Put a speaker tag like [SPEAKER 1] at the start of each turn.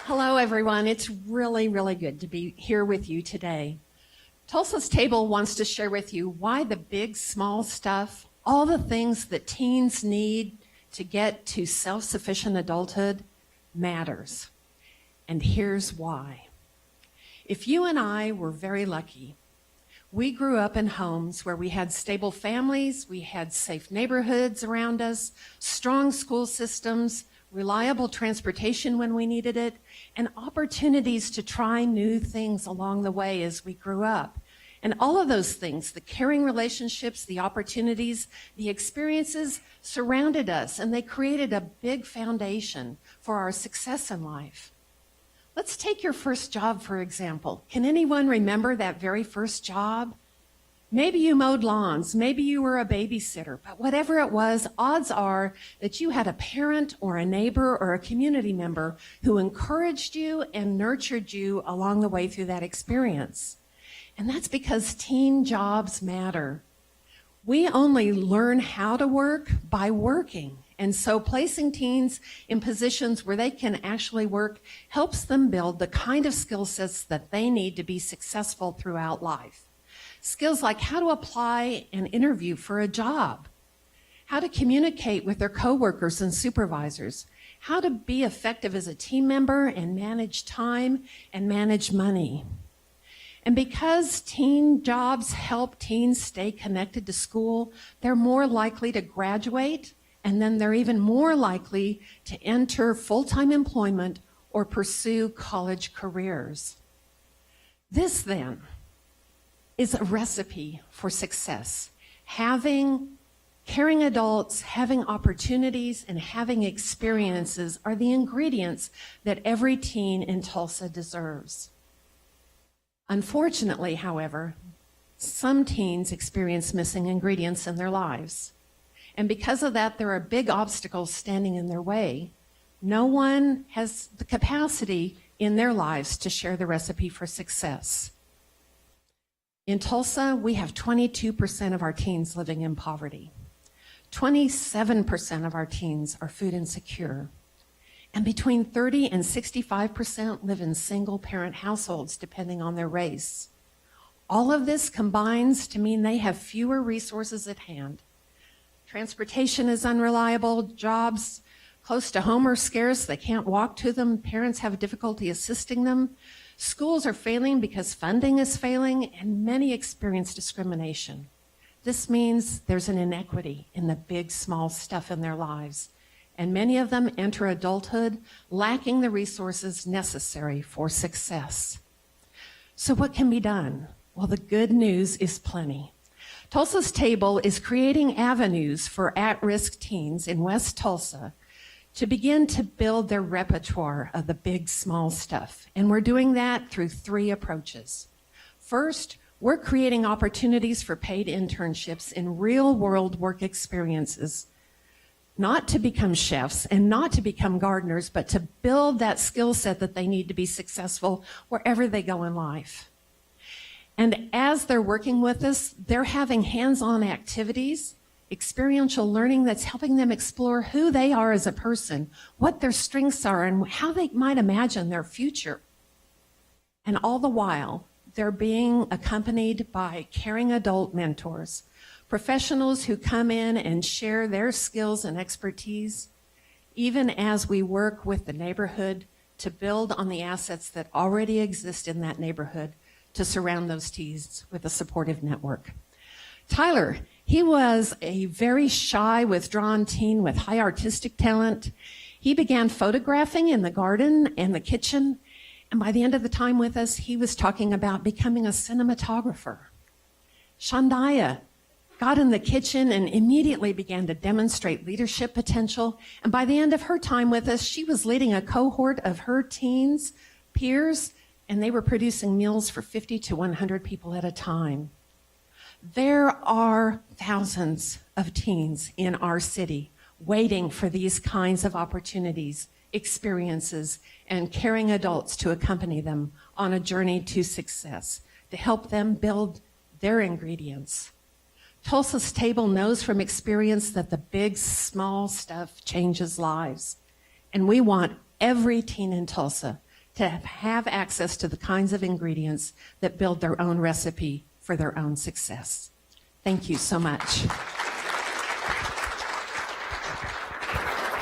[SPEAKER 1] Hello, everyone. It's really, really good to be here with you today. Tulsa's Table wants to share with you why the big, small stuff, all the things that teens need to get to self-sufficient adulthood matters. And here's why. If you and I were very lucky, we grew up in homes where we had stable families, we had safe neighborhoods around us, strong school systems, reliable transportation when we needed it, and opportunities to try new things along the way as we grew up. And all of those things, the caring relationships, the opportunities, the experiences surrounded us, and they created a big foundation for our success in life. Let's take your first job, for example. Can anyone remember that very first job? Maybe you mowed lawns, maybe you were a babysitter, but whatever it was, odds are that you had a parent or a neighbor or a community member who encouraged you and nurtured you along the way through that experience. And that's because teen jobs matter. We only learn how to work by working. And so placing teens in positions where they can actually work helps them build the kind of skill sets that they need to be successful throughout life. Skills like how to apply and interview for a job, how to communicate with their coworkers and supervisors, how to be effective as a team member and manage time and manage money. And because teen jobs help teens stay connected to school, they're more likely to graduate, and then they're even more likely to enter full-time employment or pursue college careers. This then is a recipe for success. Having caring adults, having opportunities, and having experiences are the ingredients that every teen in Tulsa deserves. Unfortunately, however, some teens experience missing ingredients in their lives. And because of that, there are big obstacles standing in their way. No one has the capacity in their lives to share the recipe for success. In Tulsa, we have 22% of our teens living in poverty. 27% of our teens are food insecure. And between 30 and 65% live in single-parent households, depending on their race. All of this combines to mean they have fewer resources at hand. Transportation is unreliable, jobs close to home are scarce, they can't walk to them, parents have difficulty assisting them. Schools are failing because funding is failing, and many experience discrimination. This means there's an inequity in the big, small stuff in their lives, and many of them enter adulthood lacking the resources necessary for success. So what can be done? Well, the good news is plenty. Tulsa's Table is creating avenues for at-risk teens in West Tulsa to begin to build their repertoire of the big, small stuff. And we're doing that through three approaches. First, we're creating opportunities for paid internships in real-world work experiences, not to become chefs and not to become gardeners, but to build that skill set that they need to be successful wherever they go in life. And as they're working with us, they're having hands-on activities, experiential learning that's helping them explore who they are as a person, what their strengths are, and how they might imagine their future. And all the while, they're being accompanied by caring adult mentors, professionals who come in and share their skills and expertise, even as we work with the neighborhood to build on the assets that already exist in that neighborhood to surround those teens with a supportive network. Tyler, he was a very shy, withdrawn teen with high artistic talent. He began photographing in the garden and the kitchen, and by the end of the time with us, he was talking about becoming a cinematographer. Shandaya got in the kitchen and immediately began to demonstrate leadership potential, and by the end of her time with us, she was leading a cohort of her teens, peers, and they were producing meals for 50 to 100 people at a time. There are thousands of teens in our city waiting for these kinds of opportunities, experiences, and caring adults to accompany them on a journey to success, to help them build their ingredients. Tulsa's Table knows from experience that the big, small stuff changes lives. And we want every teen in Tulsa to have access to the kinds of ingredients that build their own recipe for their own success. Thank you so much.